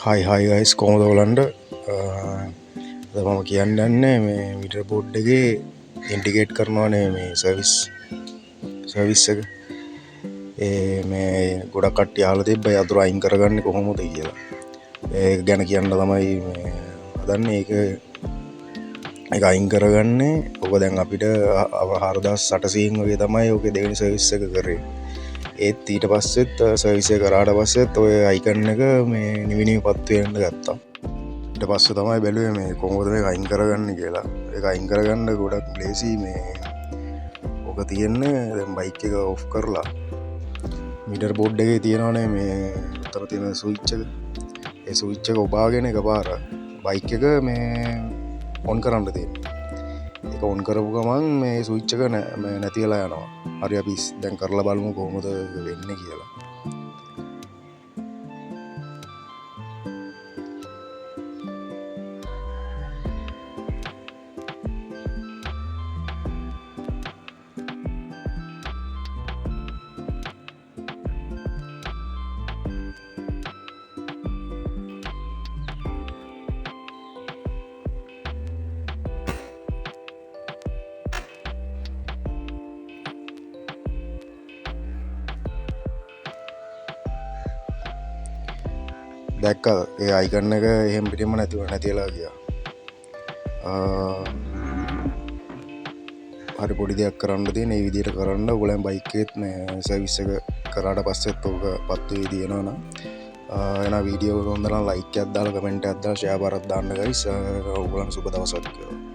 හයි guys කොහොමද ඔයගලන්ට අද මම කියන්න යන්නේ මේ මීටර් බෝඩ් එකේ ඉන්ඩිකේට් කරනවානේ මේ සර්විස් එක මේ ගොඩක් කට්ටිය අහලා තිබ්බා යතුරු අයින් කරගන්නේ කොහොමද කියලා. ඒක ගැන කියන්න තමයි මේ හදන්නේ. ඒක අයින් කරගන්නේ ඔක දැන් අපිට 4800 වගේ තමයි ඔකේ දෙවෙනි සර්විස් එක කරේ. ඒත් ඊට පස්සෙත් සර්විස් එක කරාට පස්සෙත් ඔය අයිකන් එක මේ නිවිනිවි පත්තු වෙන්න ගත්තා. ඊට පස්සේ තමයි බැලුවේ මේ කොහොමද මේක අයින් කරගන්නේ කියලා. ඒක අයින් කරගන්න ගොඩක් ලේසි. මේ ඔක තියෙන්නේ දැන් බයික් එක ඔෆ් කරලා මීටර් බෝඩ් එකේ තියෙනවනේ මේ උතර තියෙන ස්විච් එක. ඒ ස්විච් එක ඔබාගෙන එකපාර බයික් එක මේ ඔන් කරන්න තියෙනවා. ඒක ඔන් කරපු ගමන් මේ ස්විච් එක නැති වෙලා යනවා. හරි අපි දැන් කරලා බලමු කොහොමද වෙන්නේ කියලා. දැක්ක ඒ අයිකන්න එක එහෙම පිටින්ම නැතිලා ගියා. හරි පොඩි දෙයක් කරන්න තියෙන. මේ විදිහට කරන්න ඔයගොල්ලන් බයික් එකෙත් මේ සර්විස් එක කරාට පස්සෙත් ඔක පත්තු වෙයි දිනනවා නම් එන වීඩියෝ එක හොඳ නම් ලයික් එකක් දාලා කමෙන්ට් එකක් දාලා ෂෙයා බරක් දාන්න ගයිස්. ඔයගොල්ලන් සුබ දවසක්.